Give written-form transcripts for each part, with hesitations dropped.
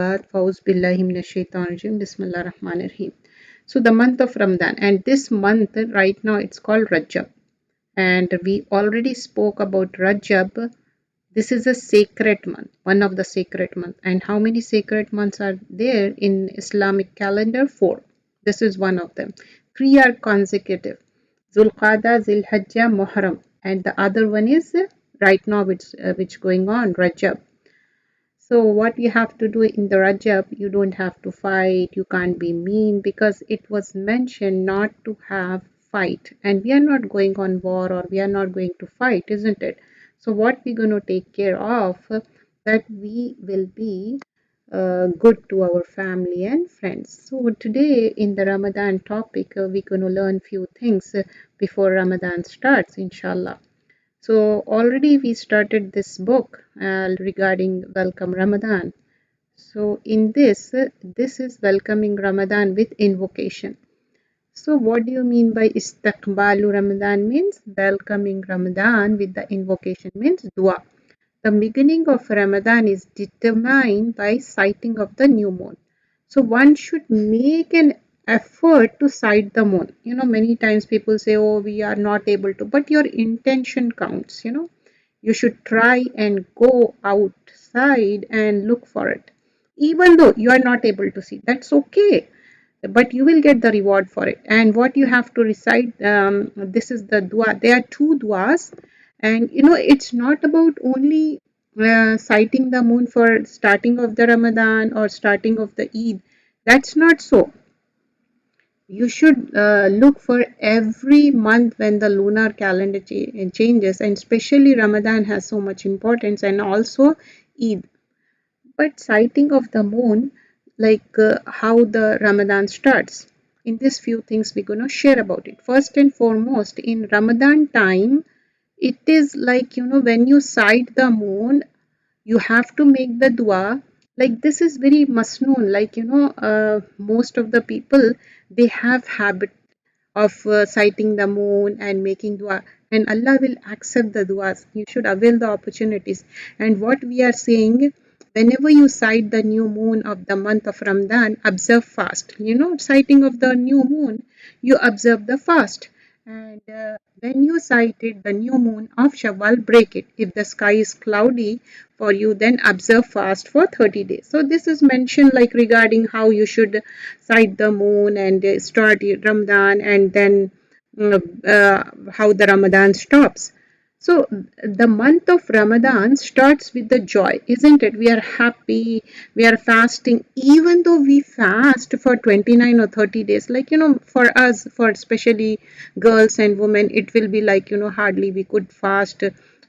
Fauz billahi minash shaitanir rajim. Bismillah rahmanir rahim. So the month of Ramadan, and this month right now it's called Rajab, and we already spoke about Rajab. This is a sacred month, one of the sacred months. And how many sacred months are there in Islamic calendar? Four. This is one of them. Three are consecutive: Zulqada, Zilhajjah, Muharram, and the other one is right now which going on, Rajab. So what you have to do in the Rajab, you don't have to fight, you can't be mean, because it was mentioned not to have fight. And we are not going on war, or we are not going to fight, isn't it? So what we're going to take care of, that we will be good to our family and friends. So today in the Ramadan topic, we're going to learn few things before Ramadan starts, inshallah. So already we started this book regarding Welcome Ramadan. So in this is welcoming Ramadan with invocation. So what do you mean by Istiqbalu Ramadan? Means welcoming Ramadan with the invocation, means dua. The beginning of Ramadan is determined by sighting of the new moon. So one should make an effort to sight the moon. Many times people say, oh, we are not able to, but your intention counts. You should try and go outside and look for it. Even though you are not able to see, that's okay, but you will get the reward for it. And what you have to recite, this is the dua. There are two duas, and it's not about only sighting the moon for starting of the Ramadan or starting of the Eid. That's not so. You should look for every month when the lunar calendar changes, and especially Ramadan has so much importance, and also Eid. But sighting of the moon, like how the Ramadan starts. In this few things we're going to share about it. First and foremost, in Ramadan time, it is like, when you sight the moon, you have to make the dua. Like this is very masnoon. Like, most of the people, they have habit of sighting the moon and making dua, and Allah will accept the duas. You should avail the opportunities. And what we are saying, whenever you sight the new moon of the month of Ramadan, observe fast. Sighting of the new moon, you observe the fast. And when you sighted the new moon of Shawwal, break it. If the sky is cloudy for you, then observe fast for 30 days. So this is mentioned like regarding how you should sight the moon and start Ramadan, and then how the Ramadan stops. So the month of Ramadan starts with the joy, isn't it? We are happy, we are fasting, even though we fast for 29 or 30 days. Like, for us, for especially girls and women, it will be like, hardly we could fast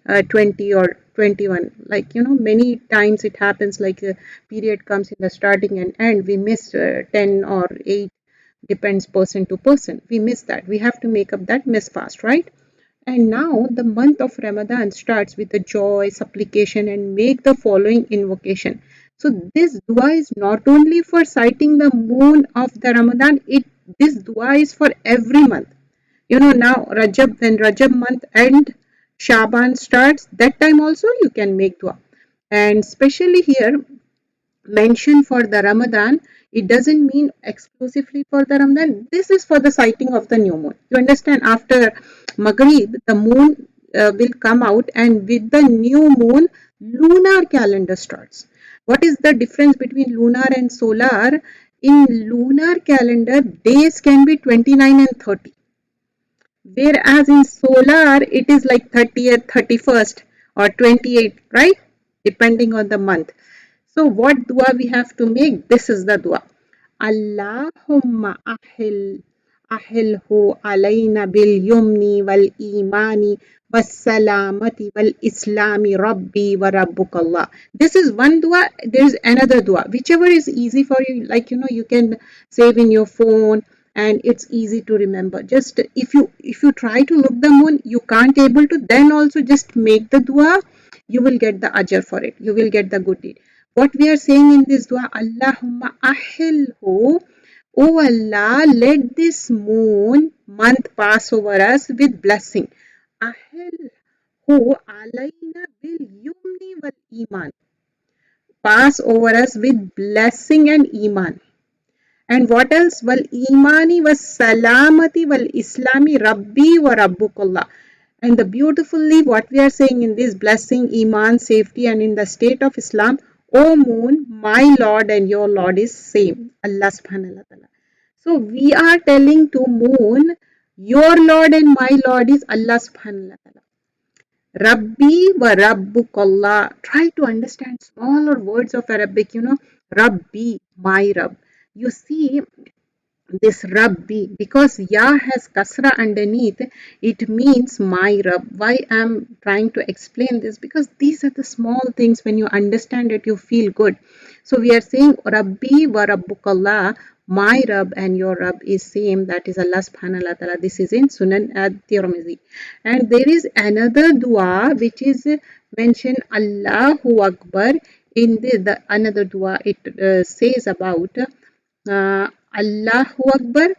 20 or 21. Like, many times it happens like a period comes in the starting and end, we miss 10 or 8, depends person to person. We miss that. We have to make up that miss fast, right? And now the month of Ramadan starts with the joy, supplication, and make the following invocation. So this dua is not only for sighting the moon of the Ramadan, this dua is for every month. Now Rajab, when Rajab month end, Shaban starts, that time also you can make dua. And especially here, mentioned for the Ramadan, it doesn't mean exclusively for the Ramadan. This is for the sighting of the new moon. You understand? After Maghrib, the moon will come out, and with the new moon, lunar calendar starts. What is the difference between lunar and solar? In lunar calendar, days can be 29 and 30, whereas in solar it is like 30th, 31st, or 28th, right? Depending on the month. So what dua we have to make? This is the dua. Allahumma ahilhu alayna bil yumni wal imani was salamati wal islami rabbi wa rabbukallah. This is one dua. There is another dua. Whichever is easy for you, like, you can save in your phone, and it's easy to remember. Just if you try to look the moon, you can't able to, then also just make the dua. You will get the ajr for it. You will get the good deed. What we are saying in this dua, Allahumma ahilhu, oh Allah, let this moon month pass over us with blessing. Ahilhu alayna bil yumni wal iman. pass over us with blessing and iman. And what else? Wal imani was salamati wal islami rabbi wa rabbukullah. And the beautifully what we are saying in this blessing, iman, safety, and in the state of Islam, O moon, my Lord and your Lord is same. Allah subhanahu wa ta'ala. So we are telling to moon, your Lord and my Lord is Allah subhanahu wa ta'ala. Rabbi wa Rabbukallah. Try to understand smaller words of Arabic, Rabbi, my Rabb. You see, this Rabbi, because Ya has Kasra underneath, it means my Rabb. Why I'm trying to explain this? Because these are the small things, when you understand it, you feel good. So we are saying Rabbi wa Rabbukallah, my Rabb and your Rabb is same, that is Allah subhanahu wa ta'ala. This is in Sunan at-Tirmidhi. And there is another dua which is mentioned, Allahu Akbar. In the another dua, it says about Allahu Akbar,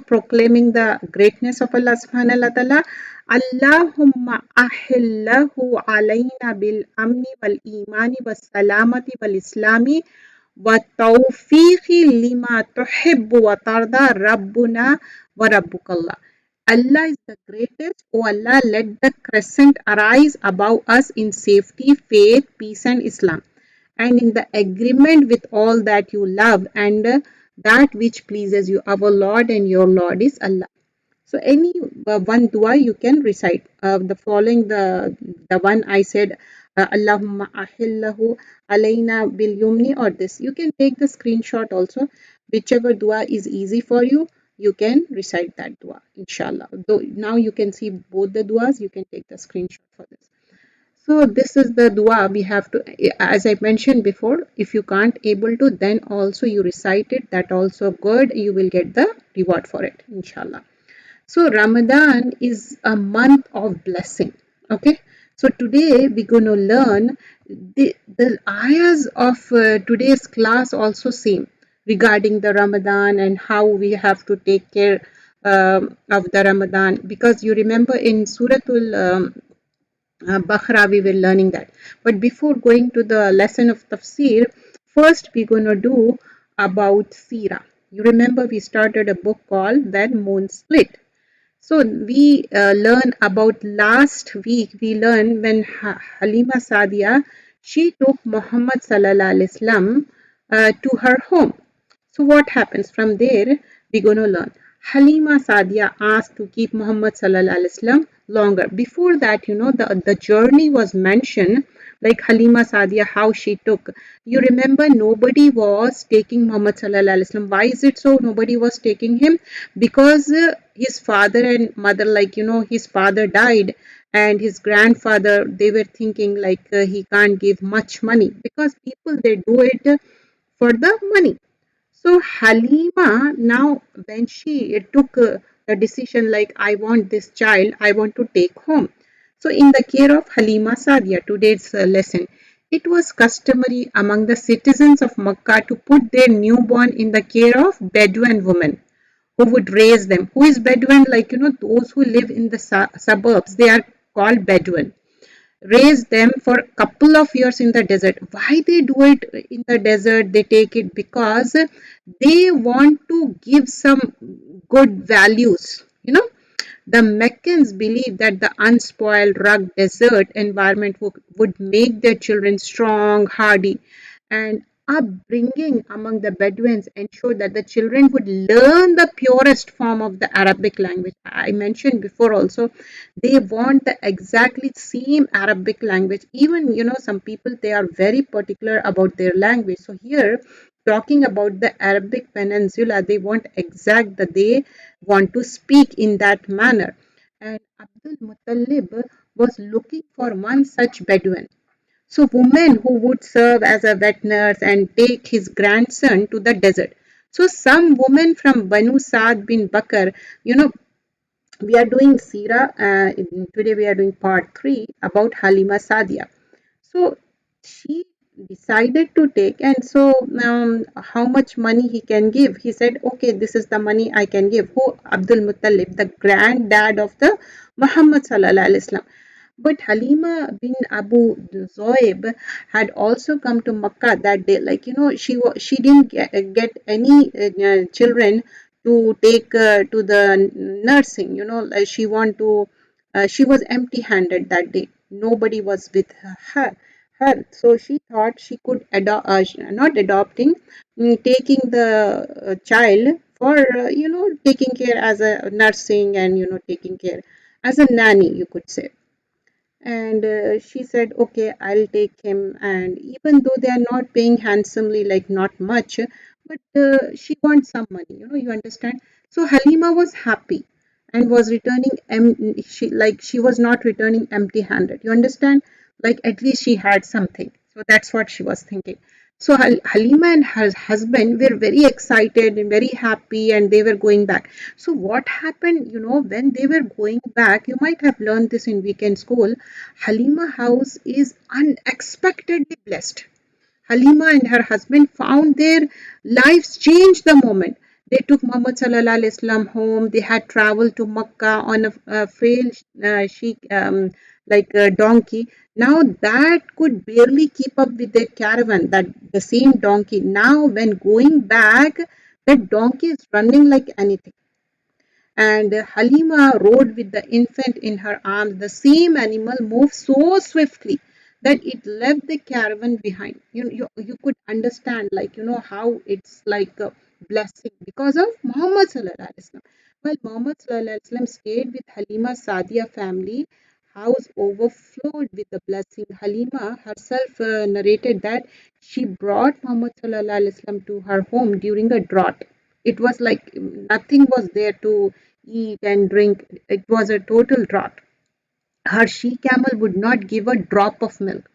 proclaiming the greatness of Allah subhanahu wa ta'ala. Allahumma ahillahu alayna bil amni wal imani was salamati wal islami wa tawfiqi lima tuhibbu wa tarda rabbuna wa rabbukallah. Allah is the greatest. O Allah, let the crescent arise above us in safety, faith, peace, and Islam, and in the agreement with all that you love, and that which pleases you. Our Lord and your Lord is Allah. So any one dua you can recite. The following, the one I said, Allahumma ahillahu alayna bil yumni, or this. You can take the screenshot also. Whichever dua is easy for you, you can recite that dua, inshallah. Though now you can see both the duas, you can take the screenshot for this. So this is the dua we have to, as I mentioned before, if you can't able to, then also you recite it. That also good. You will get the reward for it, inshallah. So Ramadan is a month of blessing. Okay. So today we're going to learn the ayahs of today's class also same regarding the Ramadan and how we have to take care of the Ramadan, because you remember in Suratul Bakhra, we were learning that. But before going to the lesson of tafsir, first we're going to do about Sira. You remember we started a book called When Moon Split. So we learn about last week, we learned when Halima Sadia, she took Muhammad Sallallahu Alaihi Wasallam to her home. So what happens from there? We're going to learn. Halima Sadia asked to keep Muhammad Sallallahu Alaihi Wasallam longer. Before that, the journey was mentioned, like Halima Sadia, how she took. You remember nobody was taking Muhammad Sallallahu Alaihi Wasallam. Why is it so? Nobody was taking him because his father and mother, like, his father died, and his grandfather, they were thinking like he can't give much money, because people, they do it for the money. So Halima, now when she took the decision like, I want this child, I want to take home. So in the care of Halima Sadia, today's lesson, it was customary among the citizens of Makkah to put their newborn in the care of Bedouin women who would raise them. Who is Bedouin? Like, those who live in the suburbs, they are called Bedouin. Raise them for a couple of years in the desert. Why they do it in the desert? They take it because they want to give some good values. The Meccans believe that the unspoiled, rugged desert environment would make their children strong, hardy, and upbringing among the Bedouins ensured that the children would learn the purest form of the Arabic language. I mentioned before also, they want the exactly same Arabic language. Even, some people, they are very particular about their language. So here, talking about the Arabic Peninsula, they want exact that they want to speak in that manner. And Abdul Muttalib was looking for one such Bedouin. So women who would serve as a wet nurse and take his grandson to the desert. So some women from Banu Saad bin Bakr, we are doing Sira, today we are doing part 3 about Halima Sadia. So she decided to take, and so how much money he can give? He said, okay, this is the money I can give. Who? Abdul Muttalib, the granddad of the Muhammad Sallallahu Alaihi Wasallam. But Halima bin Abu Zoeb had also come to Makkah that day. Like, she didn't get any children to take to the nursing. Like she was empty-handed that day. Nobody was with her. So she thought she could not adopting, taking the child for taking care as a nursing, and taking care as a nanny, you could say. And she said, okay, I'll take him. And even though they are not paying handsomely, like not much, but she wants some money, you understand. So Halima was happy and was returning she was not returning empty handed, you understand. Like at least she had something. So that's what she was thinking. So Halima and her husband were very excited and very happy, and they were going back. So what happened, when they were going back, you might have learned this in weekend school. Halima house is unexpectedly blessed. Halima and her husband found their lives changed the moment. They took Muhammad Sallallahu Alaihi Wasallam home. They had traveled to Makkah on a frail sheikh, like a donkey. Now that could barely keep up with their caravan, that the same donkey. Now when going back, that donkey is running like anything. And Halima rode with the infant in her arms. The same animal moved so swiftly that it left the caravan behind. You could understand, like, how it's like a blessing because of Muhammad Sallallahu Alaihi Wasallam. While Muhammad Sallallahu Alaihi Wasallam stayed with Halima Sadia family, house overflowed with the blessing. Halima herself narrated that she brought Muhammad Sallallahu Alaihi Wasallam to her home during a drought. It was like nothing was there to eat and drink. It was a total drought. Her she camel would not give a drop of milk.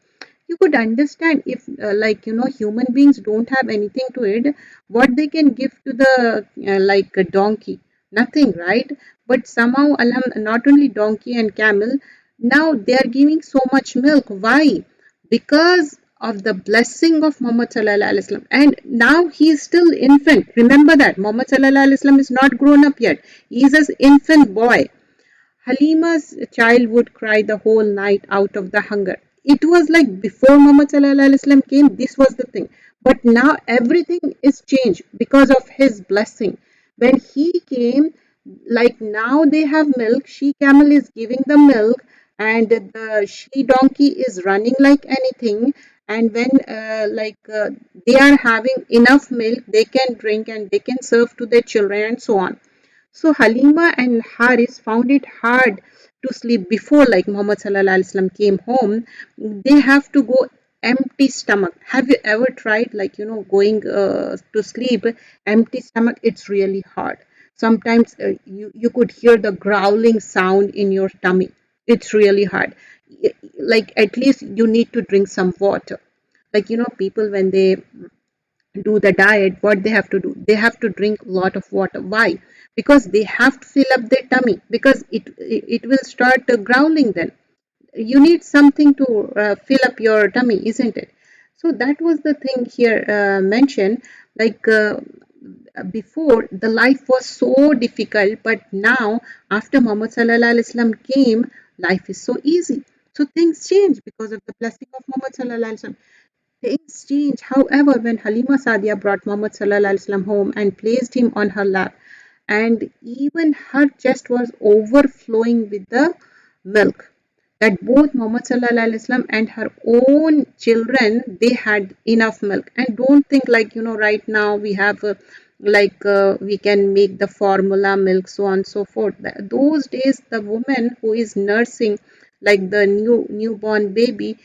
You could understand if, like, human beings don't have anything to eat, what they can give to the, like a donkey? Nothing, right? But somehow, not only donkey and camel, now they are giving so much milk. Why? Because of the blessing of Muhammad Sallallahu Alaihi Wasallam. And now he is still infant. Remember that Muhammad Sallallahu Alaihi Wasallam is not grown up yet. He is an infant boy. Halima's child would cry the whole night out of the hunger. It was like before Muhammad Sallallahu Alaihi Wasallam came, this was the thing. But now everything is changed because of his blessing. When he came, like now they have milk, she camel is giving the milk, and the she donkey is running like anything. And when they are having enough milk, they can drink and they can serve to their children and so on. So Halima and Haris found it hard to sleep before, like Muhammad Sallallahu Alaihi Wasallam came home. They have to go empty stomach. Have you ever tried, like, going to sleep empty stomach? It's really hard. Sometimes you could hear the growling sound in your tummy. It's really hard. Like at least you need to drink some water. Like, people when they do the diet, what they have to do, they have to drink a lot of water. Why? Because they have to fill up their tummy, because it will start growling. Then you need something to fill up your tummy, isn't it? So that was the thing here mentioned. Like before, the life was so difficult, but now after Muhammad Sallallahu Alaihi Wasallam came, life is so easy. So things change because of the blessing of Muhammad Sallallahu Alaihi Wasallam. Things changed, however, when Halima Sadia brought Muhammad Sallallahu Alaihi Wasallam home and placed him on her lap, and even her chest was overflowing with the milk. That both Muhammad Sallallahu Alaihi Wasallam and her own children, they had enough milk. And don't think like, right now we have we can make the formula milk, so on and so forth. Those days, the woman who is nursing like the newborn baby,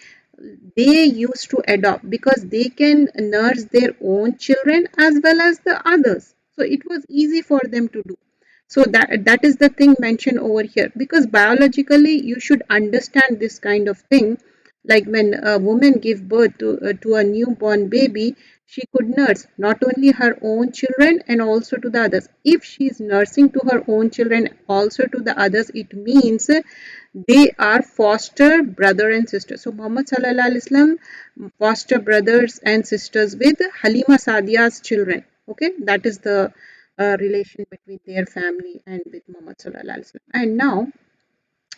they used to adopt because they can nurse their own children as well as the others. So it was easy for them to do. So that is the thing mentioned over here, because biologically you should understand this kind of thing. Like when a woman give birth to a newborn baby, she could nurse not only her own children and also to the others. If she is nursing to her own children also to the others, it means they are foster brother and sister. So Muhammad Sallallahu Alaihi Wasallam foster brothers and sisters with Halima Sadia's children. Okay, that is the relation between their family and with Muhammad Sallallahu Alaihi Wasallam. And now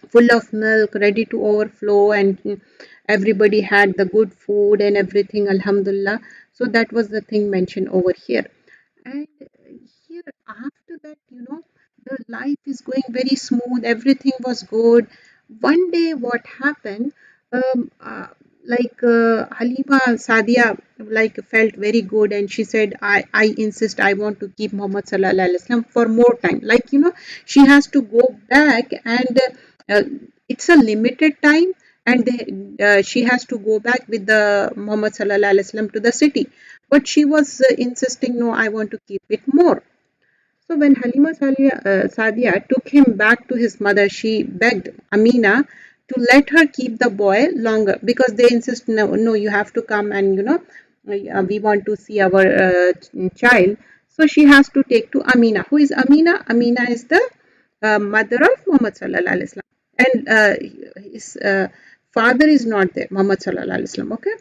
full of milk, ready to overflow, and everybody had the good food and everything, alhamdulillah. So that was the thing mentioned over here. And here, after that, the life is going very smooth, everything was good. One day, what happened? Um, uh, Halima Sadia felt very good, and she said, I insist, I want to keep Muhammad Sallallahu Alaihi Wasallam for more time. She has to go back, and uh, it's a limited time, and she has to go back with the Muhammad Sallallahu Alaihi Wasallam to the city. But she was insisting, no, I want to keep it more. So when Sadia took him back to his mother, she begged Amina to let her keep the boy longer, because they insist, no, no, you have to come, and we want to see our child. So she has to take to Amina. Who is Amina? Amina is the mother of Muhammad Sallallahu Alaihi Wasallam, and his father is not there, Muhammad Sallallahu Alaihi Wasallam. Okay.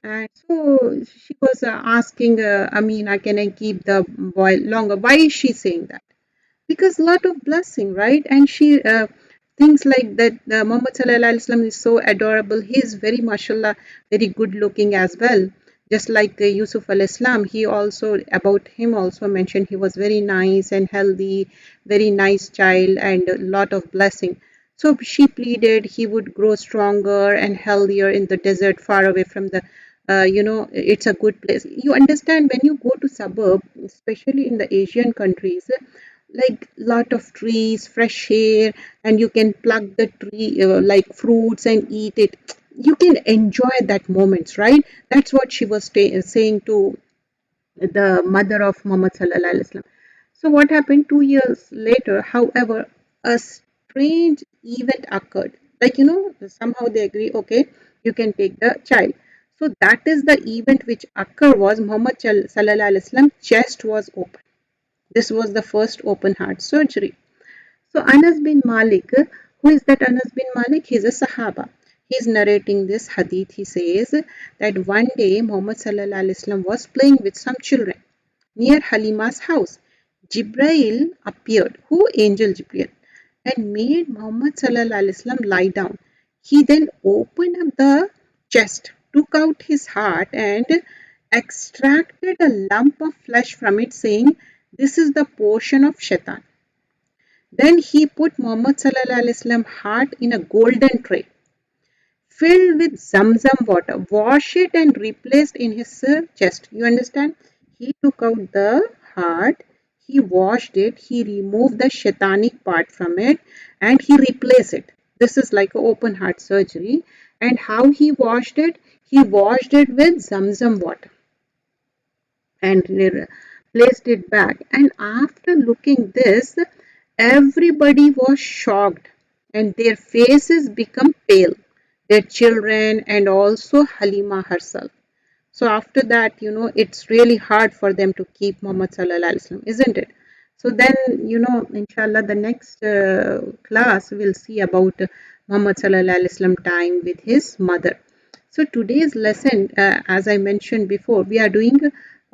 And so she was asking Amina, can I keep the boy longer? Why is she saying that? Because lot of blessing, right? And she things like that. Muhammad Sallallahu Alaihi Wasallam is so adorable. He is very, mashallah, very good looking as well. Just like Yusuf al Islam, he also, about him also mentioned, he was very nice and healthy, very nice child, and a lot of blessing. So she pleaded he would grow stronger and healthier in the desert, far away from the, it's a good place. You understand, when you go to suburb, especially in the Asian countries, like lot of trees, fresh air, and you can pluck the tree like fruits and eat it. You can enjoy that moments, right? That's what she was saying to the mother of Muhammad Sallallahu Alaihi Wasallam. So what happened 2 years later? However, a strange event occurred. Somehow they agree, okay, you can take the child. So that is the event which occurred was Muhammad Sallallahu Alaihi Wasallam chest was open. This was the first open heart surgery. So Anas bin Malik, who is that Anas bin Malik? He's a Sahaba. He's narrating this hadith. He says that one day Muhammad Sallallahu Alaihi Wasallam was playing with some children near Halima's house. Jibreel appeared, who angel Jibreel, and made Muhammad Sallallahu Alaihi Wasallam lie down. He then opened up the chest, took out his heart, and extracted a lump of flesh from it, saying, "This is the portion of Shaitan." Then he put Muhammad Sallallahu Alaihi Wasallam heart in a golden tray filled with Zamzam water, wash it and replaced in his chest. You understand? He took out the heart, he washed it, he removed the shaitanic part from it, and he replaced it. This is like an open heart surgery. And how he washed it? He washed it with Zamzam water and placed it back. And after looking this, everybody was shocked, and their faces become pale, their children and also Halima herself. So after that, it's really hard for them to keep Muhammad Sallallahu Alaihi Wasallam, isn't it? So then, inshallah, the next class we'll see about Muhammad Sallallahu Alaihi Wasallam time with his mother. So today's lesson, as I mentioned before, we are doing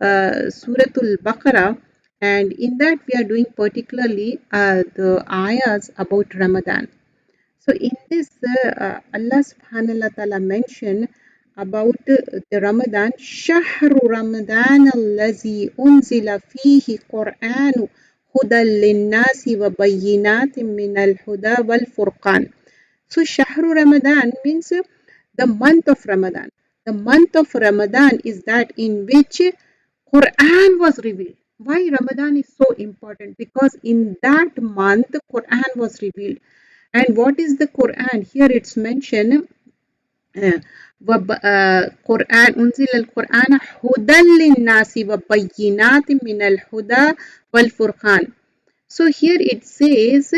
Suratul Baqarah, and in that we are doing particularly the ayahs about Ramadan. So in this, Allah subhanahu wa ta'ala mentioned about the Ramadan, شهر رمضان الذي أنزل فيه قرآن هدى للناس وبينات من الهدى والفرقان. So Shahru Ramadan means the month of Ramadan. The month of Ramadan is that in which Quran was revealed. Why Ramadan is so important? Because in that month Quran was revealed. And what is the Quran? Here it's mentioned قرآن أنزل القرآن هدى للناس وبينات من الهدى والفرقان. So here it says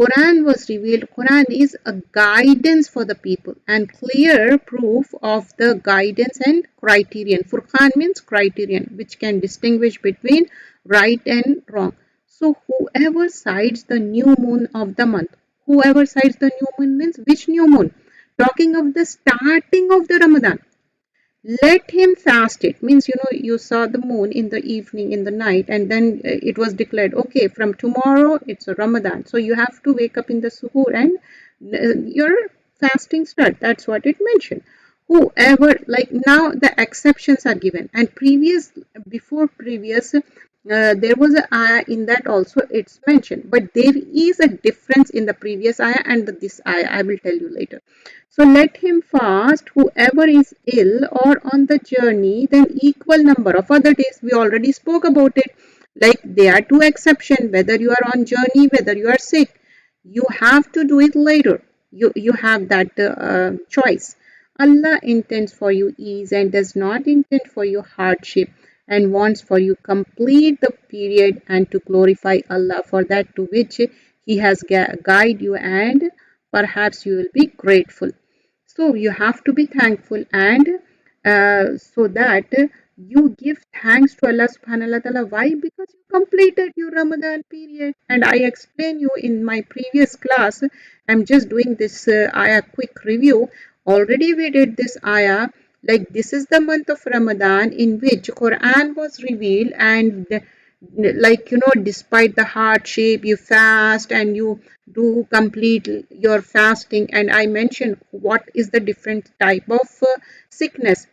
Quran was revealed. Quran is a guidance for the people and clear proof of the guidance and criterion. Furqan means criterion, which can distinguish between right and wrong. So whoever sides the new moon of the month, whoever sides the new moon means which new moon? Talking of the starting of the Ramadan. Let him fast. It means, you saw the moon in the evening, in the night, and then it was declared, okay, from tomorrow it's a Ramadan. So you have to wake up in the suhoor and your fasting start. That's what it mentioned. Whoever, like now the exceptions are given, and before previous, there was a ayah in that also it's mentioned, but there is a difference in the previous ayah and this ayah. I will tell you later. So let him fast whoever is ill or on the journey, then equal number of other days. We already spoke about it. Like there are two exceptions, whether you are on journey, whether you are sick. You have to do it later. You have that choice. Allah intends for you ease and does not intend for you hardship and wants for you complete the period and to glorify Allah for that to which He has guided you, and perhaps you will be grateful. So you have to be thankful, and so that you give thanks to Allah subhanahu wa ta'ala. Why? Because you completed your Ramadan period. And I explained you in my previous class. I'm just doing this ayah quick review. Already we did this ayah. Like this is the month of Ramadan in which Quran was revealed, and like despite the hardship you fast and you do complete your fasting. And I mentioned what is the different type of sickness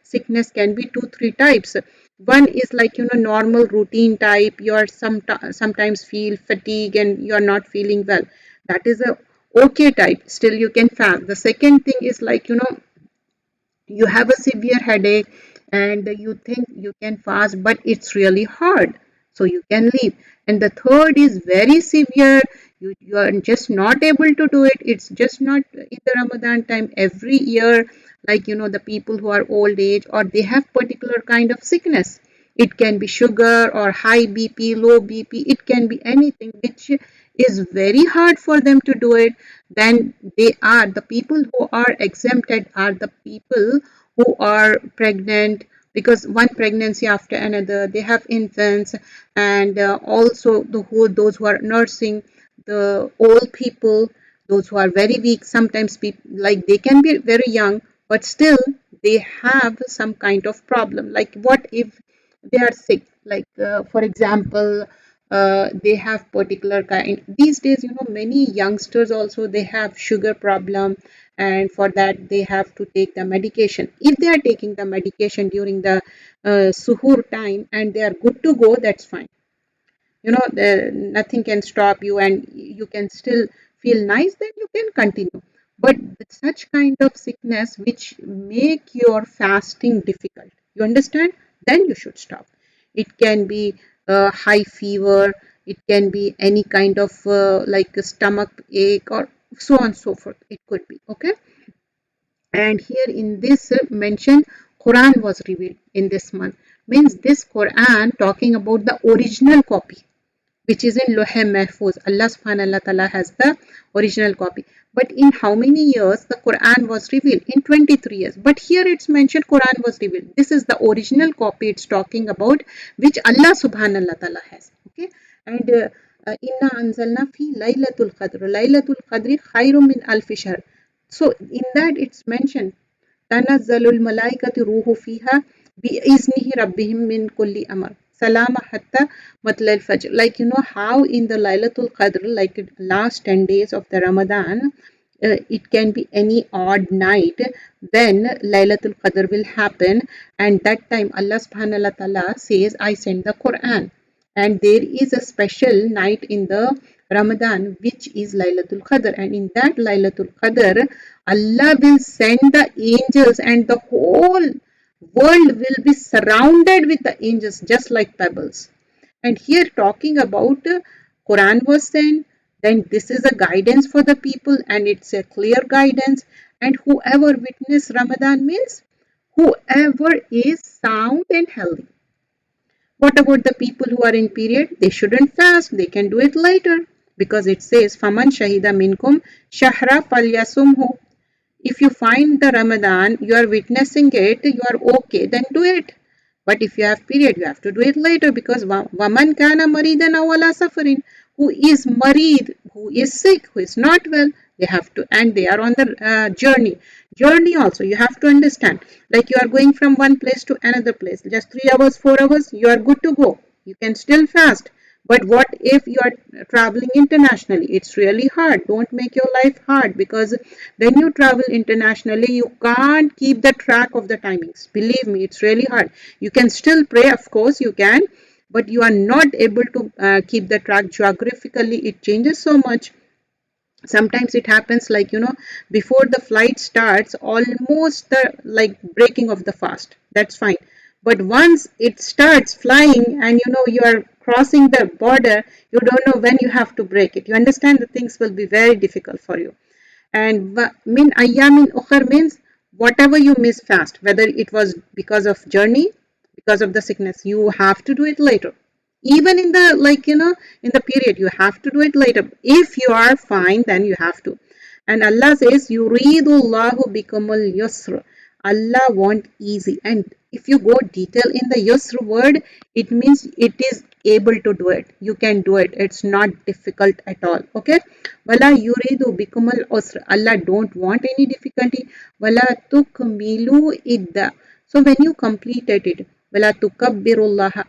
can be two three types. One is like normal routine type. You are sometimes feel fatigue and you are not feeling well. That is a okay type, still you can fast. The second thing is like you have a severe headache and you think you can fast, but it's really hard, so you can leave. And the third is very severe. You are just not able to do it. It's just not in the Ramadan time. Every year, like the people who are old age or they have particular kind of sickness. It can be sugar or high BP, low BP. It can be anything which is very hard for them to do it. Then they are the people who are exempted are the people who are pregnant, because one pregnancy after another, they have infants, and also those who are nursing, the old people, those who are very weak. Sometimes people like they can be very young, but still they have some kind of problem. Like what if they are sick? Like for example, they have particular kind. These days, many youngsters also they have sugar problem, and for that they have to take the medication. If they are taking the medication during the suhoor time and they are good to go, that's fine. Nothing can stop you and you can still feel nice, then you can continue. But with such kind of sickness which make your fasting difficult, you understand, then you should stop. It can be high fever, it can be any kind of like a stomach ache or so on and so forth, it could be okay. And here in this mention, Quran was revealed in this month, means this Quran talking about the original copy which is in Lohe Mahfuz. Allah subhanahu wa ta'ala has the original copy. But in how many years the Quran was revealed? In 23 years. But here it's mentioned Quran was revealed. This is the original copy it's talking about, which Allah subhanahu wa ta'ala has. Okay. And Inna anzalna fi laylatul qadr. Laylatul qadri khayrum min alfi shahr. So in that it's mentioned tanazzalul malaikatu ruhu fiha bi iznihi rabbihim min kulli amr salama hatta matlal fajr. Like how in the Lailatul Qadr, like last 10 days of the Ramadan, it can be any odd night when Lailatul Qadr will happen, and that time Allah subhanahu wa ta'ala says I send the Quran. And there is a special night in the Ramadan which is Lailatul Qadr, and in that Lailatul Qadr Allah will send the angels and the whole world will be surrounded with the angels just like pebbles. And here talking about Quran was sent, then this is a guidance for the people and it's a clear guidance. And whoever witness Ramadan means whoever is sound and healthy. What about the people who are in period? They shouldn't fast. They can do it later because it says Faman Shahida Minkum Shahra Falyasumhu. If you find the Ramadan, you are witnessing it, you are okay, then do it. But if you have period, you have to do it later because Waman kana maridan aw ala safarin, who is marid, who is sick, who is not well, They have to, and they are on the journey also. You have to understand, like you are going from one place to another place, just 3 hours, 4 hours, you are good to go. You can still fast. But what if you are traveling internationally? It's really hard. Don't make your life hard, because when you travel internationally, you can't keep the track of the timings. Believe me, it's really hard. You can still pray, of course, you can, but you are not able to keep the track. Geographically, it changes so much. Sometimes it happens, like, before the flight starts, almost the like breaking of the fast, that's fine. But once it starts flying, and you are crossing the border, you don't know when you have to break it. You understand, the things will be very difficult for you. And min ayyamin ukhar means whatever you miss fast, whether it was because of journey, because of the sickness, you have to do it later. Even in the, like, in the period, you have to do it later. If you are fine, then you have to. And Allah says, yuridullahu bikumul yusr. Allah want easy. And if you go detail in the yusr word, it means it is able to do it. You can do it. It's not difficult at all. Okay. Wala yuridu bikumul usr. Allah don't want any difficulty. Wala tukmilu idda. So when you completed it, wala tukabbirullah,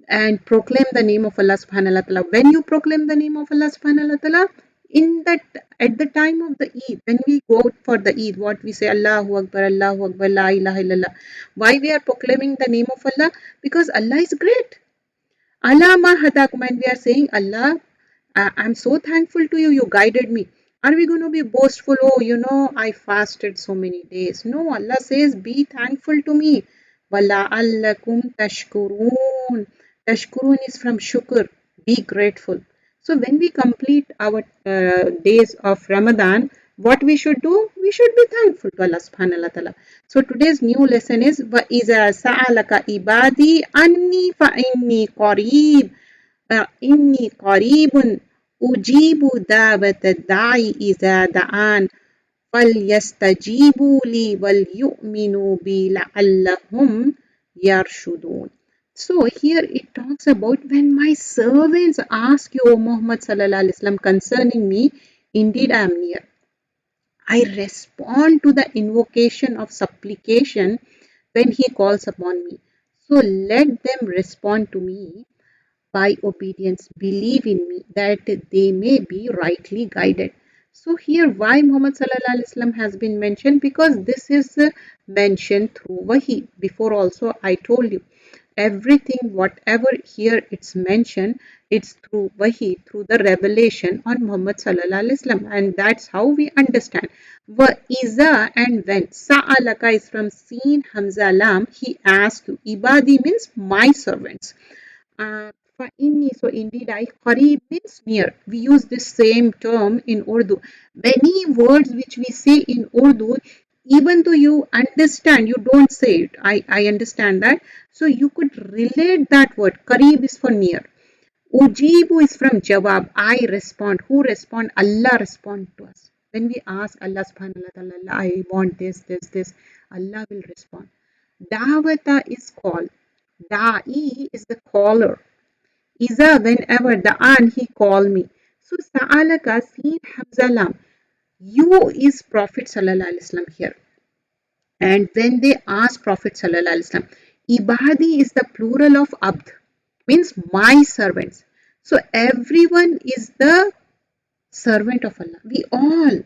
and proclaim the name of Allah subhanahu wa ta'ala. When you proclaim the name of Allah subhanahu wa ta'ala, in that, at the time of the Eid, when we go out for the Eid, what we say, Allahu Akbar, La ilaha illallah. Why we are proclaiming the name of Allah? Because Allah is great. Allah ma hadakum, and we are saying, Allah, I'm so thankful to you, you guided me. Are we going to be boastful? Oh, I fasted so many days. No, Allah says, be thankful to me. وَلَعَلَّكُمْ تَشْكُرُونَ. Tashkurun is from shukr, be grateful. So when we complete our days of Ramadan, what we should do? We should be thankful to Allah subhanahu wa ta'ala. So today's new lesson is وَإِذَا سَأَلَكَ إِبَادِي أَنِّي فَإِنِّي قَرِيبٌ إِنِّي قَرِيبٌ أُجِيبُ دَعْوَةَ الدَّاعِ إِذَا دَعَانِ فَلْيَسْتَجِيبُوا لِي وَلْيُؤْمِنُوا بِي لَعَلَّهُمْ يَرْشُدُونَ. So here it talks about, when my servants ask you, O Muhammad sallallahu alaihi wasallam, concerning me, indeed I am near. I respond to the invocation of supplication when he calls upon me. So let them respond to me by obedience. Believe in me, that they may be rightly guided. So here, why Muhammad sallallahu alaihi wasallam has been mentioned? Because this is mentioned through Wahi. Before also I told you, everything whatever here it's mentioned, it's through Wahi, through the revelation on Muhammad sallallahu alaihi wasallam, and that's how we understand. Wa iza, and when. Sa'alaka is from Seen Hamza Lam, he asked you. Ibadi means my servants. فَإِنِّي, so indeed I, Qarib means near. We use this same term in Urdu. Many words which we say in Urdu, even though you understand, you don't say it. I understand that. So you could relate that word. Qarib is for near. Ujibu is from Jawab. I respond. Who respond? Allah respond to us. When we ask Allah subhanahu wa ta'ala, I want this, Allah will respond. Da'wata is call. Da'i is the caller. Iza, whenever, Da'an, he called me. So Sa'alaka, Seen Hamzalam. You is Prophet Sallallahu Alaihi Wasallam here. And when they ask Prophet Sallallahu Alaihi Wasallam, Ibadi is the plural of Abd, means my servants. So everyone is the servant of Allah. We all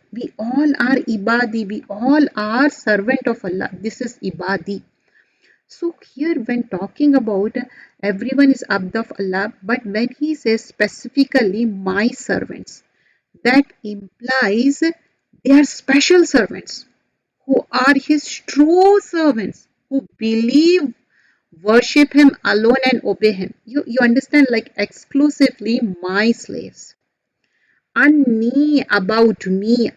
are Ibadi. We all are servant of Allah. This is Ibadi. So here, when talking about everyone is abd of Allah, but when he says specifically my servants, that implies they are special servants who are his true servants, who believe, worship him alone and obey him. You understand, like exclusively my slaves. Anni, about me.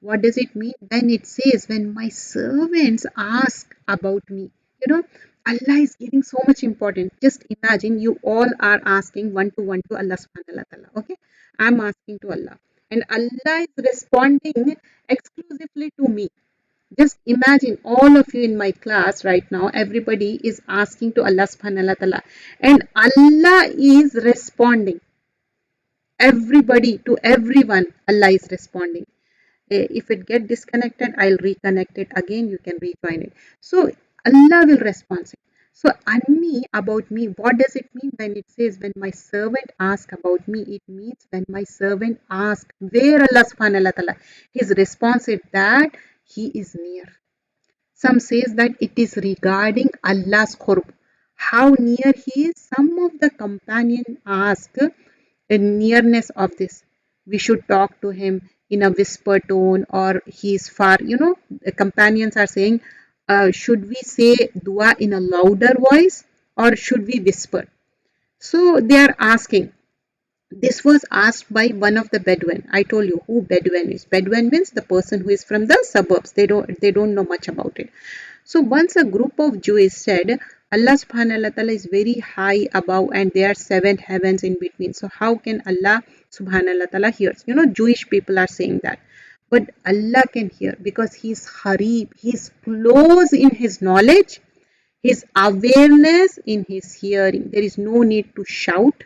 What does it mean? When it says, when my servants ask about me, Allah is giving so much importance. Just imagine, you all are asking one to one to Allah subhanahu wa ta'ala. Okay, I'm asking to Allah, and Allah is responding exclusively to me. Just imagine, all of you in my class right now, everybody is asking to Allah subhanahu wa ta'ala, and Allah is responding. everybody, to everyone, Allah is responding. If it get disconnected, I'll reconnect it again, you can rejoin it. So Allah will respond. So anni, about me, what does it mean when it says when my servant ask about me? It means when my servant ask where Allah subhanahu wa ta'ala, his response is that he is near. Some says that it is regarding Allah's qurb, how near he is. Some of the companion ask the nearness of this. We should talk to him in a whisper tone, or he is far. The companions are saying, should we say dua in a louder voice or should we whisper? So they are asking. This was asked by one of the Bedouin. I told you who Bedouin is. Bedouin means the person who is from the suburbs. They don't know much about it. So once a group of Jews said, Allah subhanahu wa ta'ala is very high above and there are seven heavens in between. So how can Allah subhanahu wa ta'ala hear? Jewish people are saying that. But Allah can hear because He's Harib, He's close in His knowledge, His awareness in His hearing. There is no need to shout.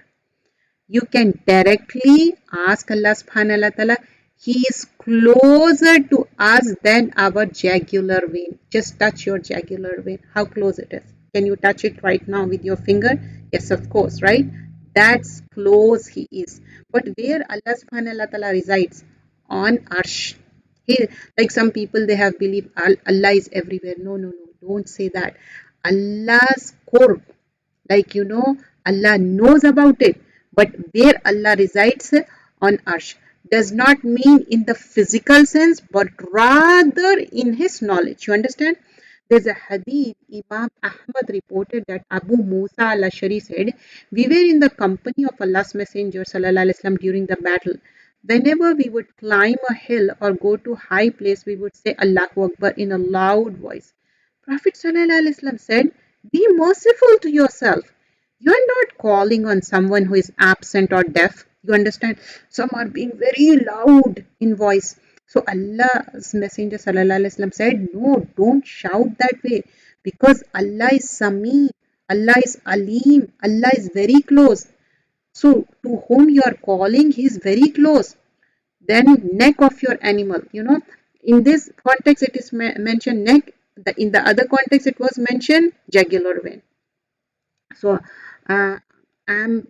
You can directly ask Allah subhanahu wa ta'ala. He is closer to us than our jugular vein. Just touch your jugular vein. How close it is. Can you touch it right now with your finger? Yes, of course, right? That's close he is. But where Allah subhanahu wa ta'ala resides? On Arsh. He, like some people, they have believed Allah is everywhere. No, no, no. Don't say that. Allah's qurb, like Allah knows about it, but where Allah resides on Arsh does not mean in the physical sense, but rather in His knowledge. You understand? There's a hadith Imam Ahmad reported that Abu Musa al-Ashari said, we were in the company of Allah's Messenger sallallahu alaihi wasallam during the battle. Whenever we would climb a hill or go to high place, we would say Allahu Akbar in a loud voice. Prophet ﷺ said, be merciful to yourself. You are not calling on someone who is absent or deaf. You understand? Some are being very loud in voice. So Allah's Messenger ﷺ said, no, don't shout that way. Because Allah is Sami, Allah is Alim, Allah is very close. So to whom you are calling, He is very close. Then neck of your animal. In this context it is mentioned neck. In the other context it was mentioned jugular vein. So am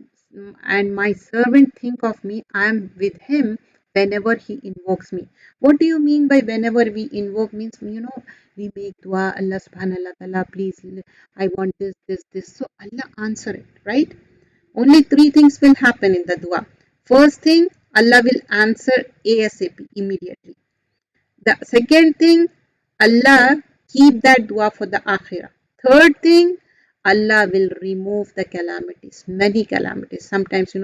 and my servant think of me, I am with him whenever he invokes me. What do you mean by whenever we invoke? Means we make dua, Allah subhanahu wa ta'ala, please, I want this. So Allah answer it, right? Only three things will happen in the dua. First thing, Allah will answer ASAP, immediately. The second thing, Allah keep that dua for the akhirah. Third thing, Allah will remove the calamities, many calamities. Sometimes,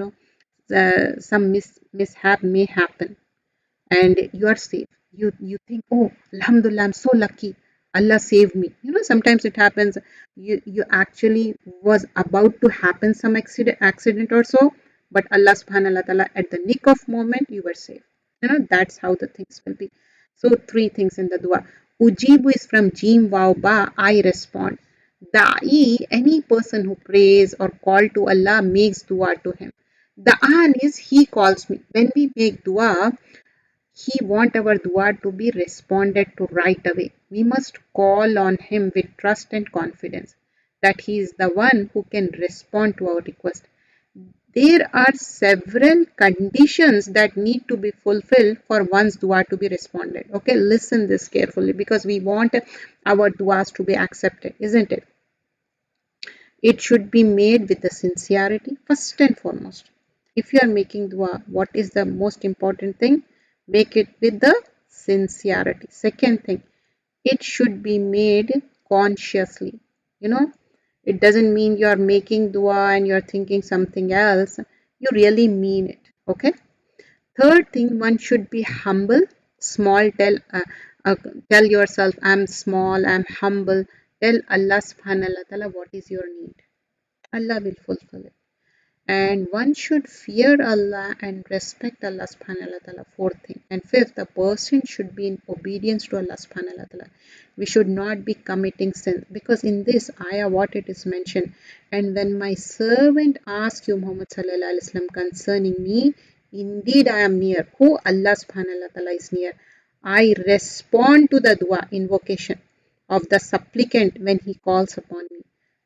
some mishap may happen and you are safe. You think, oh, Alhamdulillah, I'm so lucky. Allah saved me. Sometimes it happens. You actually was about to happen some accident or so, but Allah subhanahu wa ta'ala at the nick of moment you were safe. That's how the things will be. So three things in the dua. Ujibu is from Jim Wow Ba, I respond. Da'i, any person who prays or call to Allah makes dua to him. Da'an is he calls me. When we make dua, he want our dua to be responded to right away. We must call on him with trust and confidence that he is the one who can respond to our request. There are several conditions that need to be fulfilled for one's dua to be responded. Okay, listen this carefully because we want our duas to be accepted, isn't it? It should be made with the sincerity first and foremost. If you are making dua, what is the most important thing? Make it with the sincerity. Second thing, it should be made consciously. It doesn't mean you are making dua and you are thinking something else. You really mean it. Okay. Third thing, one should be humble. Small. Tell yourself, I'm small, I'm humble. Tell Allah subhanahu wa ta'ala what is your need. Allah will fulfill it. And one should fear Allah and respect Allah subhanahu wa ta'ala. Fourth thing. And fifth, the person should be in obedience to Allah subhanahu wa ta'ala. We should not be committing sin. Because in this ayah what it is mentioned, and when my servant asks you Muhammad sallallahu alaihi wasallam concerning me, Indeed, I am near. Who? Allah subhanahu wa ta'ala is near. I respond to the dua, invocation of the supplicant when he calls upon me.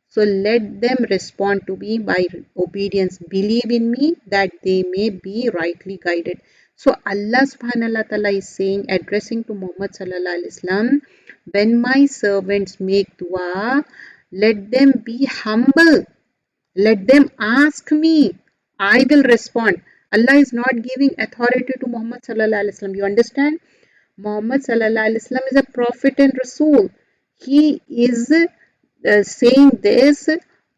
So let them respond to me by obedience. Believe in me that they may be rightly guided. So Allah subhanahu wa ta'ala is saying, addressing to Muhammad sallallahu alaihi wasallam, when my servants make dua, let them be humble. Let them ask me. I will respond. Allah is not giving authority to Muhammad sallallahu alaihi wasallam. You understand? Muhammad sallallahu alaihi wasallam is a prophet and Rasul. He is saying this,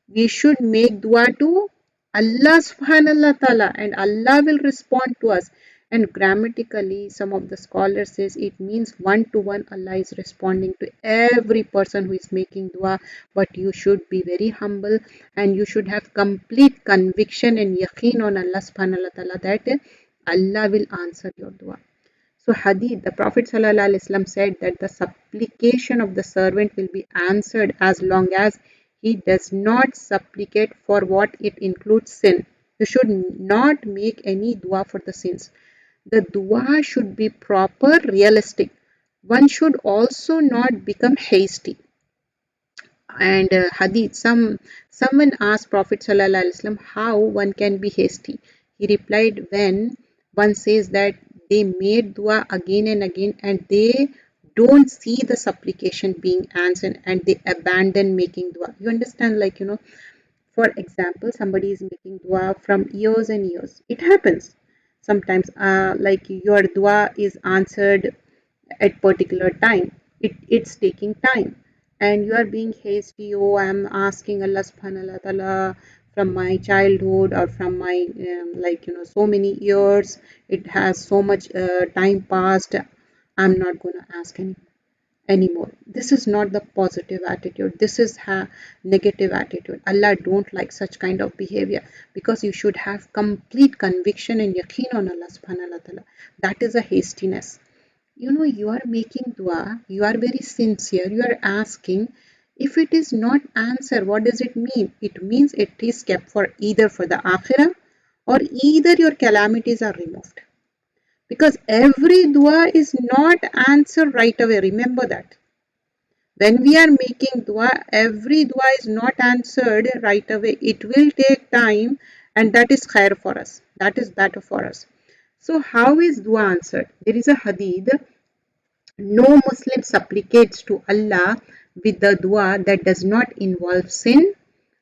we should make dua to Allah subhanahu wa ta'ala and Allah will respond to us. And grammatically, some of the scholars says it means one to one Allah is responding to every person who is making dua. But you should be very humble and you should have complete conviction and yaqeen on Allah subhanahu wa ta'ala that Allah will answer your dua. So Hadith, the Prophet ﷺ said that the supplication of the servant will be answered as long as he does not supplicate for what it includes sin. You should not make any dua for the sins. The dua should be proper, realistic. One should also not become hasty. And Hadith, someone asked Prophet ﷺ how one can be hasty. He replied, when one says that they made dua again and again and they don't see the supplication being answered and they abandon making dua. You understand, like, for example, somebody is making dua from years and years. It happens sometimes, like your dua is answered at particular time. It's taking time and you are being hasty. Oh, I'm asking Allah subhanahu wa ta'ala from my childhood or from my like so many years. It has so much time passed. I'm not going to ask anymore. This is not the positive attitude. This is negative attitude. Allah don't like such kind of behavior, because you should have complete conviction and yaqeen on Allah subhanahu wa ta'ala. That is a hastiness. You are making dua, you are very sincere, you are asking. If it is not answered, what does it mean? It means it is kept for either for the akhirah or either your calamities are removed, because every dua is not answered right away. Remember that when we are making dua, every dua is not answered right away. It will take time, and that is khair for us, that is better for us. So how is dua answered? There is a hadith: no Muslim supplicates to Allah with the dua that does not involve sin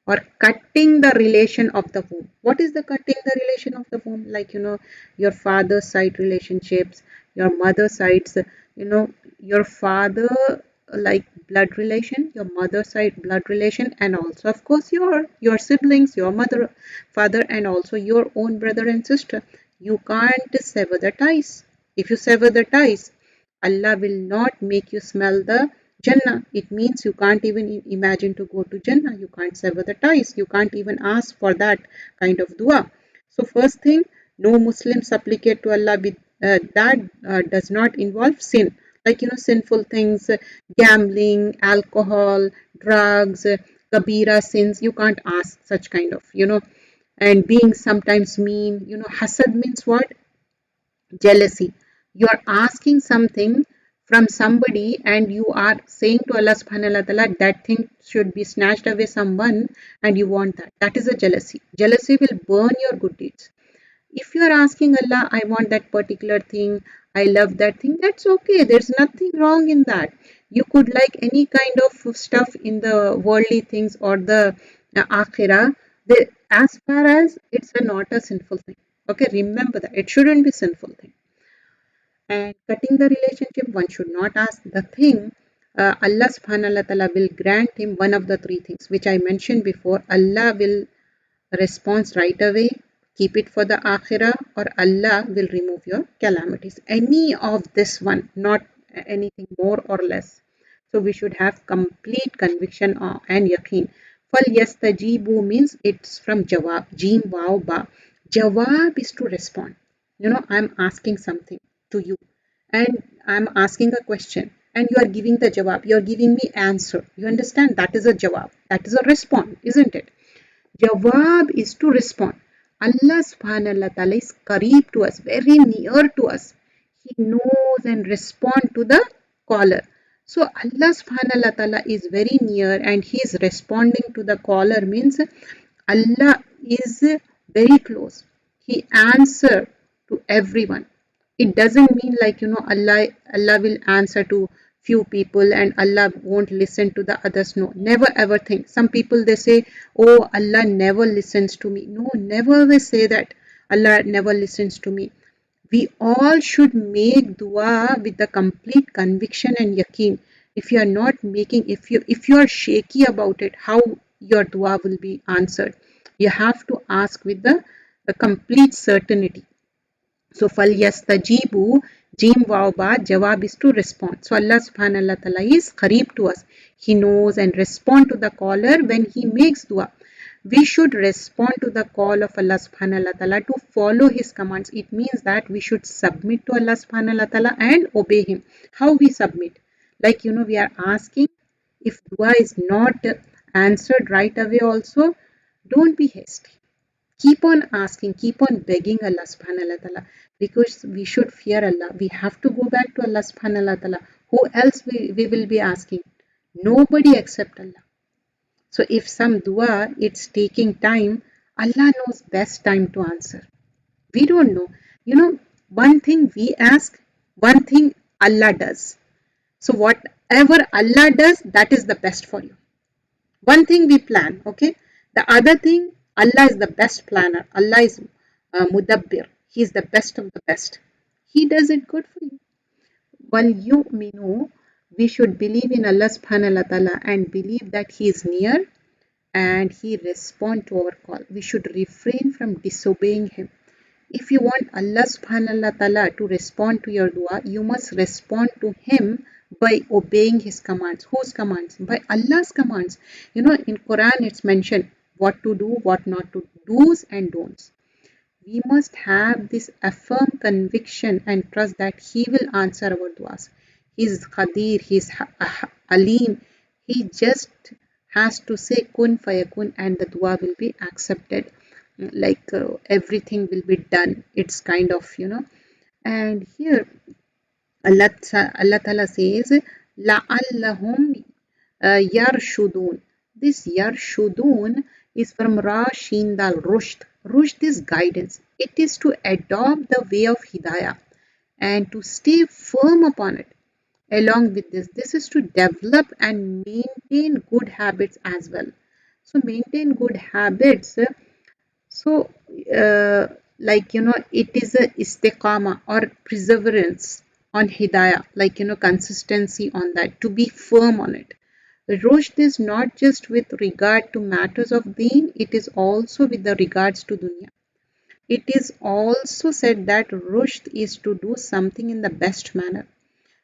or cutting the relation of the womb. What is the cutting the relation of the womb? Like, your father's side relationships, your mother's sides, your father like blood relation, your mother side blood relation, and also of course your siblings, your mother, father, and also your own brother and sister. You can't sever the ties. If you sever the ties, Allah will not make you smell the Jannah. It means you can't even imagine to go to Jannah. You can't sever the ties. You can't even ask for that kind of dua. So first thing, no Muslim supplicate to Allah with that does not involve sin. Like, sinful things, gambling, alcohol, drugs, kabira sins. You can't ask such kind of, and being sometimes mean. Hasad means what? Jealousy. You are asking something from somebody and you are saying to Allah subhanahu wa ta'ala that thing should be snatched away someone, and you want that. That is a jealousy. Jealousy will burn your good deeds. If you are asking Allah, I want that particular thing, I love that thing, that's okay. There's nothing wrong in that. You could like any kind of stuff in the worldly things or the akhirah. As far as it's not a sinful thing. Okay, remember that. It shouldn't be sinful thing. And cutting the relationship, one should not ask the thing. Allah subhanahu wa ta'ala will grant him one of the three things which I mentioned before. Allah will respond right away, keep it for the akhirah, or Allah will remove your calamities. Any of this one, not anything more or less. So we should have complete conviction and yaqeen. Fal yastajibu means it's from jawab, jim wow ba. Jawab is to respond. I'm asking something to you and I'm asking a question and you are giving the jawab. You are giving me answer. You understand? That is a jawab. That is a response, isn't it? Jawab is to respond. Allah subhanahu wa ta'ala is qareeb to us, very near to us. He knows and respond to the caller. So Allah subhanahu wa ta'ala is very near and he is responding to the caller means Allah is very close. He answer to everyone. It doesn't mean like Allah will answer to few people and Allah won't listen to the others. No, never ever think. Some people they say, oh, Allah never listens to me. No, never ever say that Allah never listens to me. We all should make dua with the complete conviction and yaqeen. If you are not making, if you are shaky about it, how your dua will be answered? You have to ask with the complete certainty. So falyastajibu, jim wow ba, jawab is to respond. So Allah subhanahu wa ta'ala is qareeb to us. He knows and respond to the caller when he makes dua. We should respond to the call of Allah subhanahu wa ta'ala to follow his commands. It means that we should submit to Allah subhanahu wa ta'ala and obey him. How we submit? Like we are asking if dua is not answered right away also, don't be hasty. Keep on asking, keep on begging Allah subhanahu wa ta'ala because we should fear Allah. We have to go back to Allah subhanahu wa ta'ala. Who else we will be asking? Nobody except Allah. So if some dua it's taking time, Allah knows best time to answer. We don't know. One thing we ask, one thing Allah does. So whatever Allah does, that is the best for you. One thing we plan, okay? The other thing, Allah is the best planner. Allah is Mudabbir. He is the best of the best. He does it good for you. While you know, we should believe in Allah subhanahu wa ta'ala and believe that He is near and He responds to our call. We should refrain from disobeying Him. If you want Allah subhanahu wa ta'ala to respond to your dua, you must respond to Him by obeying His commands. Whose commands? By Allah's commands. In Quran it's mentioned what to do, what not to do, do's and don'ts. We must have this firm conviction and trust that He will answer our duas. He is Qadir, He is Alim. He just has to say kun fayakun and the dua will be accepted. Like everything will be done. It's kind of, And here Allah Ta'ala says, لَعَلَّهُمْ yarshudun. This yarshudun is from Rashin Dal Rushd. Rushd is guidance. It is to adopt the way of Hidayah and to stay firm upon it. Along with this is to develop and maintain good habits as well. So maintain good habits. So, it is a istiqama or perseverance on hidayah, consistency on that, to be firm on it. Rushd is not just with regard to matters of deen, it is also with the regards to dunya. It is also said that rushd is to do something in the best manner.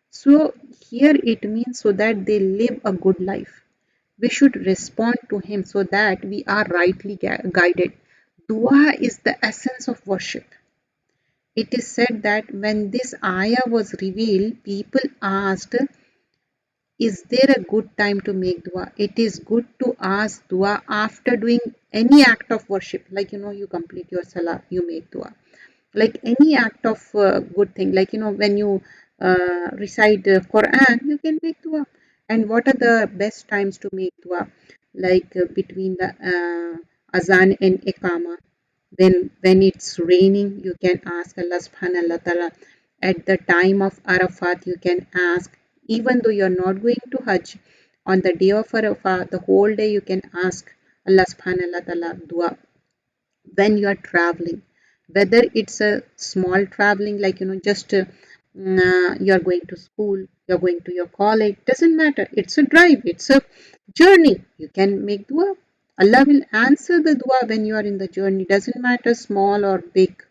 So here it means so that they live a good life. We should respond to Him so that we are rightly guided. Dua is the essence of worship. It is said that when this ayah was revealed, people asked, is there a good time to make dua? It is good to ask dua after doing any act of worship. You complete your salah, you make dua. Like any act of good thing, when you recite Quran, you can make dua. And what are the best times to make dua? Between the azan and iqama. Then when it's raining, you can ask Allah subhanahu wa ta'ala. At the time of Arafat, you can ask. Even though you're not going to Hajj, on the day of Arafat, the whole day you can ask Allah subhanahu wa ta'ala dua. When you are traveling, whether it's a small traveling, just you're going to school, you're going to your college, doesn't matter, it's a drive, it's a journey, you can make dua. Allah will answer the dua when you are in the journey, doesn't matter small or big.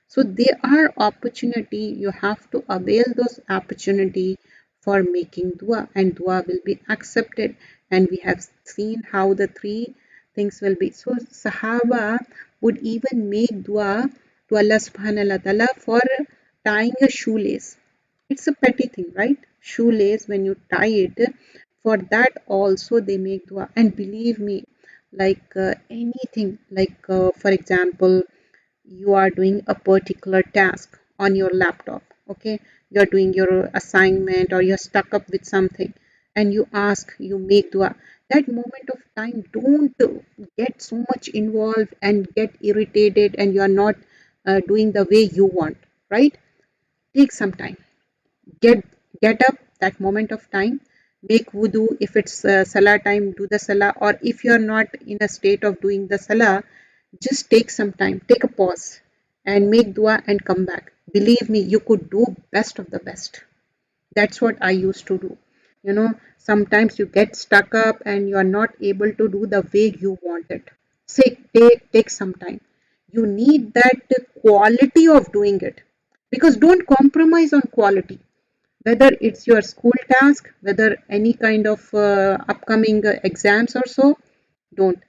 So there are opportunity, you have to avail those opportunity for making dua, and dua will be accepted. And we have seen how the three things will be. So Sahaba would even make dua to Allah subhanahu wa ta'ala for tying a shoelace. It's a petty thing, right? Shoelace, when you tie it, for that also they make dua. And believe me, anything, for example, you are doing a particular task on your laptop, okay, you're doing your assignment or you're stuck up with something, and you ask, you make dua. That moment of time, don't get so much involved and get irritated and you're not doing the way you want, right? Take some time, get get up that moment of time, make wudu. If it's salah time, do the salah, or if you're not in a state of doing the salah, just take some time, take a pause and make dua and come back. Believe me, you could do best of the best. That's what I used to do. You know, sometimes you get stuck up and you are not able to do the way you want it. Say, take some time. You need that quality of doing it, because don't compromise on quality, whether it's your school task, whether any kind of upcoming exams or so. Don't.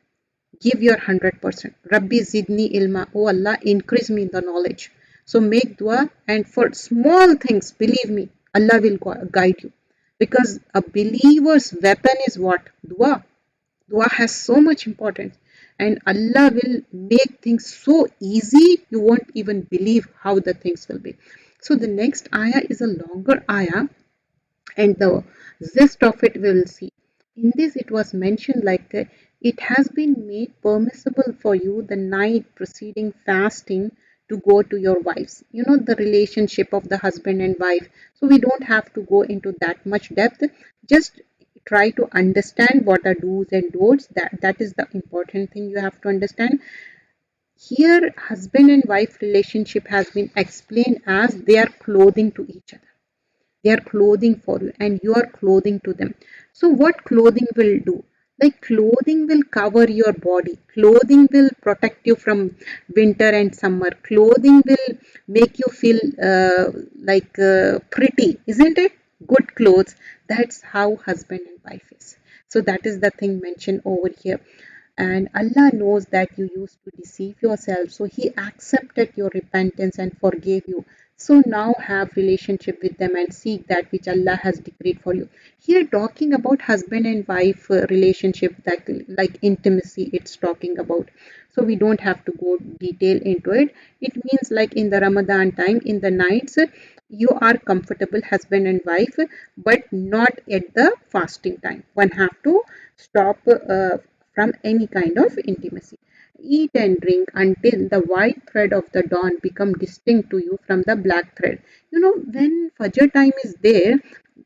Give your 100%. Rabbi zidni ilma. Oh Allah, increase me in the knowledge. So make dua, and for small things, believe me, Allah will guide you. Because a believer's weapon is what? Dua. Dua has so much importance. And Allah will make things so easy, you won't even believe how the things will be. So the next ayah is a longer ayah, and the zest of it we will see. In this, it was mentioned like it has been made permissible for you the night preceding fasting to go to your wives. You know, the relationship of the husband and wife. So we don't have to go into that much depth. Just try to understand what are do's and don'ts. That is the important thing you have to understand. Here, husband and wife relationship has been explained as they are clothing to each other. They are clothing for you and you are clothing to them. So what clothing will do? Like clothing will cover your body, clothing will protect you from winter and summer, clothing will make you feel pretty, isn't it? Good clothes. That's how husband and wife is. So that is the thing mentioned over here. And Allah knows that you used to deceive yourself, so He accepted your repentance and forgave you. So now have relationship with them and seek that which Allah has decreed for you. Here talking about husband and wife relationship, that like intimacy it's talking about. So we don't have to go detail into it. It means like in the Ramadan time, in the nights, you are comfortable husband and wife, but not at the fasting time. One have to stop from any kind of intimacy. Eat and drink until the white thread of the dawn become distinct to you from the black thread. You know, when Fajr time is there,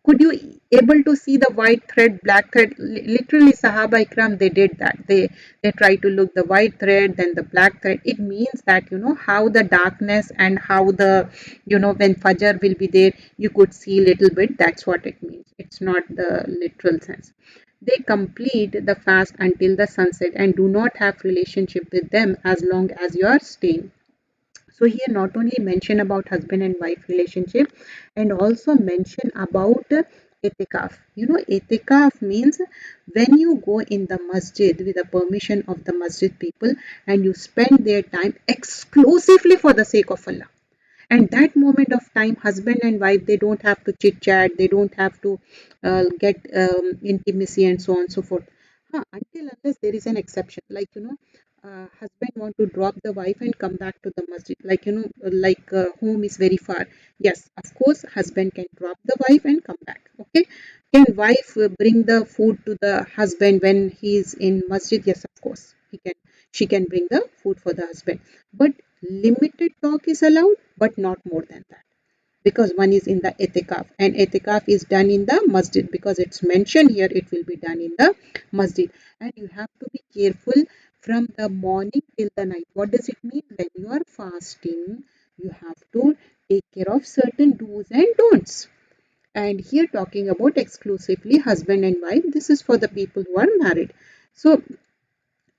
could you able to see the white thread, black thread? Literally, Sahaba Ikram, they did that. They try to look the white thread, then the black thread. It means that, you know, how the darkness and how the, you know, when Fajr will be there, you could see little bit. That's what it means. It's not the literal sense. They complete the fast until the sunset and do not have relationship with them as long as you are staying. So here not only mention about husband and wife relationship, and also mention about itikaf. You know, itikaf means when you go in the masjid with the permission of the masjid people and you spend their time exclusively for the sake of Allah. And that moment of time, husband and wife, they don't have to chit chat, they don't have to get intimacy and so on and so forth. Until unless there is an exception, like, you know, husband want to drop the wife and come back to the masjid, like, you know, home is very far. Yes, of course, husband can drop the wife and come back. Okay, can wife bring the food to the husband when he is in masjid? Yes, of course, he can. She can bring the food for the husband, but limited talk is allowed, but not more than that, because one is in the etikaf, and etikaf is done in the masjid because it's mentioned here it will be done in the masjid. And you have to be careful from the morning till the night. What does it mean? When you are fasting, you have to take care of certain do's and don'ts. And here talking about exclusively husband and wife, this is for the people who are married. So,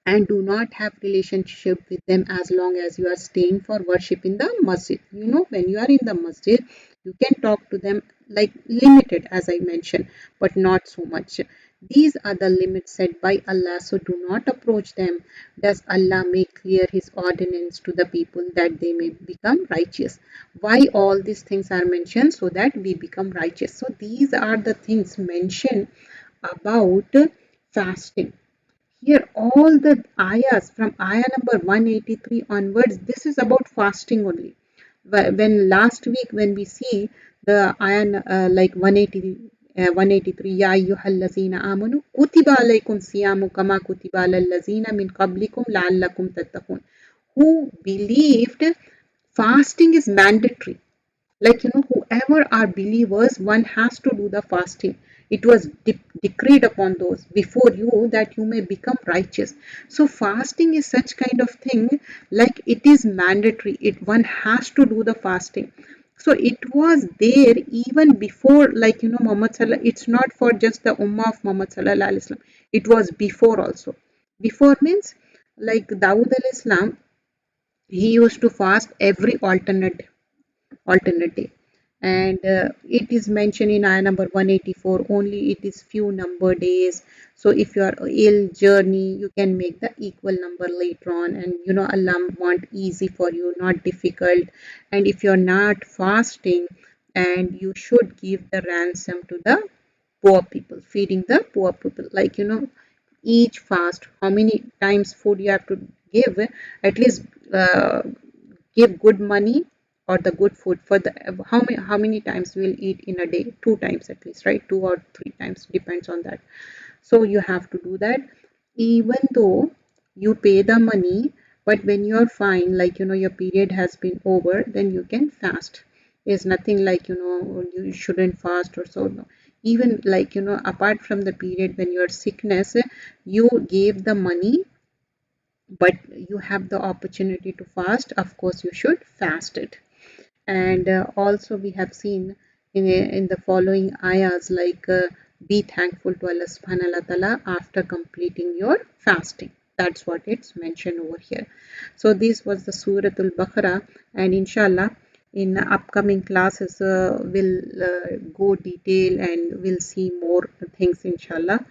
and do not have relationship with them as long as you are staying for worship in the masjid. You know, when you are in the masjid, you can talk to them like limited, as I mentioned, but not so much. These are the limits set by Allah, so do not approach them. Does Allah make clear His ordinance to the people that they may become righteous? Why all these things are mentioned? So that we become righteous. So these are the things mentioned about fasting. here all the ayahs from ayah number 183 onwards, this is about fasting only. When last week when we see the ayah like 180 183, ya ayyuhallazina amanu kutiba alaykum siyamu kama kutiba alal lazina min qablikum la'allakum tattaqun, who believed fasting is mandatory. Like, whoever are believers, one has to do the fasting. It was decreed upon those before you that you may become righteous. So fasting is such kind of thing, like it is mandatory, it one has to do the fasting. So it was there even before, like, Muhammad Sallallahu, it's not for just the ummah of Muhammad Sallallahu Alaihi Wasallam, it was before also. Before means, like Dawood al Islam, he used to fast every alternate day, and it is mentioned in ayah number 184, only it is few number days. So if you are ill journey, you can make the equal number later on, and Allah want easy for you, not difficult. And if you're not fasting, and you should give the ransom to the poor people, feeding the poor people, like, each fast, how many times food you have to give, at least uh, give good money or the good food for the, how many times we'll eat in a day, two times at least, right? Two or three times, depends on that. So you have to do that, even though you pay the money. But when you're fine, like, your period has been over, then you can fast. There's nothing like, you shouldn't fast or so, no. Even like, apart from the period, when you're sickness, you gave the money, but you have the opportunity to fast, of course you should fast it. And also we have seen in the following ayahs, like, be thankful to Allah subhanahu wa ta'ala after completing your fasting. That's what it's mentioned over here. So this was the Suratul Baqarah, and inshallah in upcoming classes we'll go detail and we'll see more things inshallah.